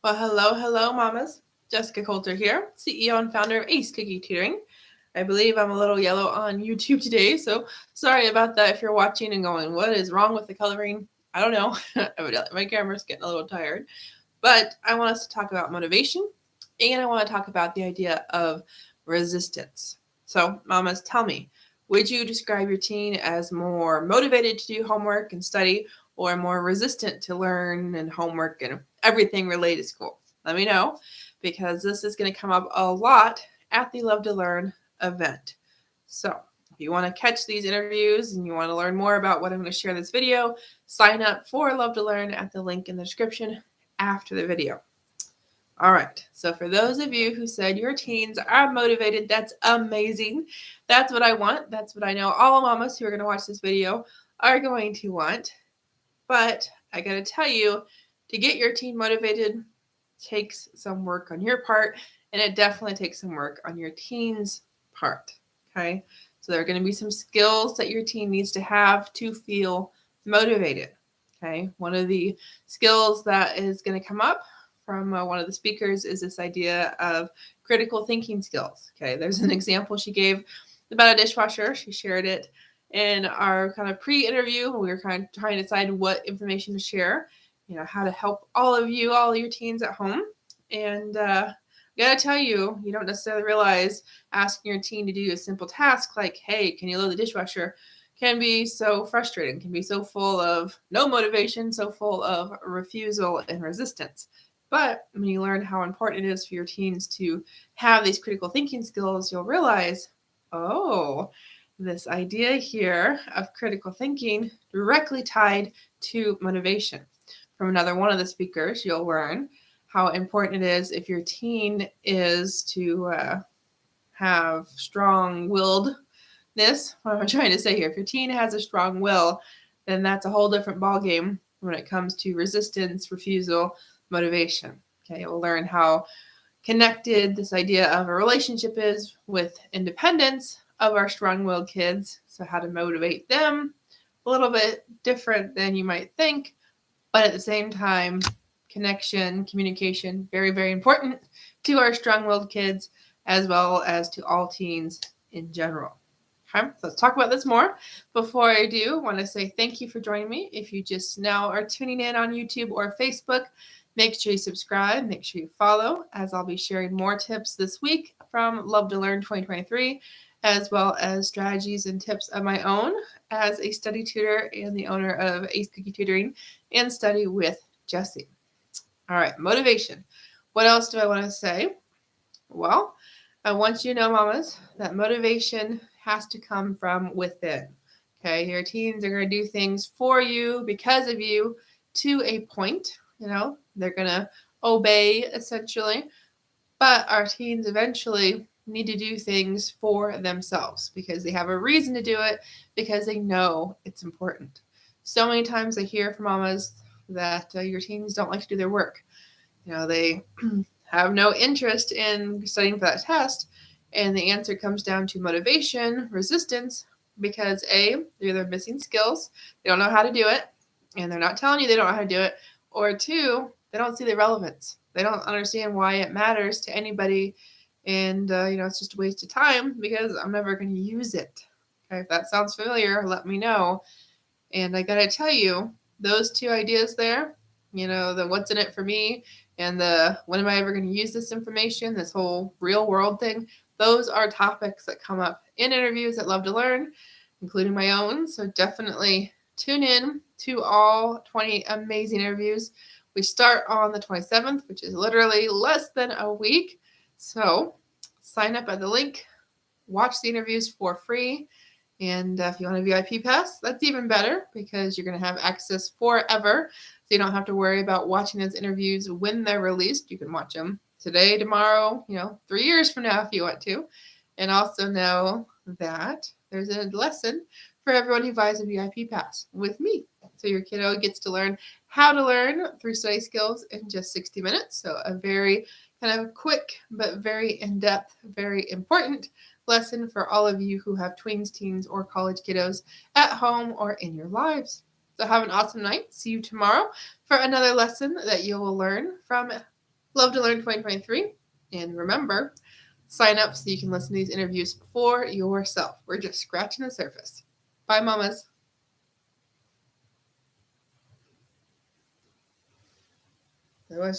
Well, hello, mamas. Jessica Coulter here, CEO and founder of Ace Cookie Tutoring. I believe I'm a little yellow on YouTube today, so sorry about that if you're watching and going, what is wrong with the coloring? I don't know. Evidently, my camera's getting a little tired. But I want us to talk about motivation, and I want to talk about the idea of resistance. So, mamas, tell me, would you describe your teen as more motivated to do homework and study, or more resistant to learn and homework and everything related to school? Let me know, because this is going to come up a lot at the Love to Learn event. So, if you want to catch these interviews and you want to learn more about what I'm going to share in this video, sign up for Love to Learn at the link in the description after the video. All right, so for those of you who said your teens are motivated, that's amazing. That's what I want. That's what I know all mamas who are going to watch this video are going to want. But I got to tell you, to get your teen motivated takes some work on your part, and it definitely takes some work on your teen's part. Okay, so there are going to be some skills that your teen needs to have to feel motivated. Okay, one of the skills that is going to come up from one of the speakers is this idea of critical thinking skills. Okay, there's an example she gave about a dishwasher. She shared it in our kind of pre-interview. We were kind of trying to decide what information to share, how to help all of you, all of your teens at home. And I gotta tell you, you don't necessarily realize asking your teen to do a simple task like, hey, can you load the dishwasher, can be so frustrating, can be so full of no motivation, so full of refusal and resistance. But when you learn how important it is for your teens to have these critical thinking skills, you'll realize, oh, this idea here of critical thinking directly tied to motivation. From another one of the speakers, you'll learn how important it is if your teen is to have strong-willedness. What am I trying to say here? If your teen has a strong will, then that's a whole different ballgame when it comes to resistance, refusal, motivation. Okay, we'll learn how connected this idea of a relationship is with independence of our strong-willed kids. So how to motivate them, a little bit different than you might think, but at the same time, connection, communication, very, very important to our strong-willed kids as well as to all teens in general. Okay, so let's talk about this more. Before I do, I want to say thank you for joining me. If you just now are tuning in on YouTube or Facebook, make sure you subscribe, make sure you follow, as I'll be sharing more tips this week from Love to Learn 2023, as well as strategies and tips of my own as a study tutor and the owner of Ace Cookie Tutoring and Study with Jessie. All right, motivation. What else do I want to say? Well, I want you to know, mamas, that motivation has to come from within. Okay, your teens are going to do things for you, because of you, to a point. They're going to obey, essentially. But our teens eventually need to do things for themselves because they have a reason to do it, because they know it's important. So many times I hear from mamas that your teens don't like to do their work. They have no interest in studying for that test, and the answer comes down to motivation, resistance, because A, they're missing skills, they don't know how to do it, and they're not telling you they don't know how to do it, or two, they don't see the relevance. They don't understand why it matters to anybody, and it's just a waste of time because I'm never going to use it. Okay, if that sounds familiar, let me know. And I gotta tell you, those two ideas there, the what's in it for me and the when am I ever going to use this information, this whole real world thing, those are topics that come up in interviews at Love to Learn, including my own. So definitely tune in to all 20 amazing interviews. We start on the 27th, which is literally less than a week. So sign up at the link, watch the interviews for free. And if you want a VIP pass, that's even better because you're going to have access forever. So you don't have to worry about watching those interviews when they're released. You can watch them today, tomorrow, 3 years from now if you want to. And also know that there's a lesson for everyone who buys a VIP pass with me. So your kiddo gets to learn how to learn through study skills in just 60 minutes. So a very kind of quick but very in-depth, very important lesson for all of you who have tweens, teens, or college kiddos at home or in your lives. So have an awesome night. See you tomorrow for another lesson that you will learn from Love to Learn 2023. And remember, sign up so you can listen to these interviews for yourself. We're just scratching the surface. Bye, mamas. That was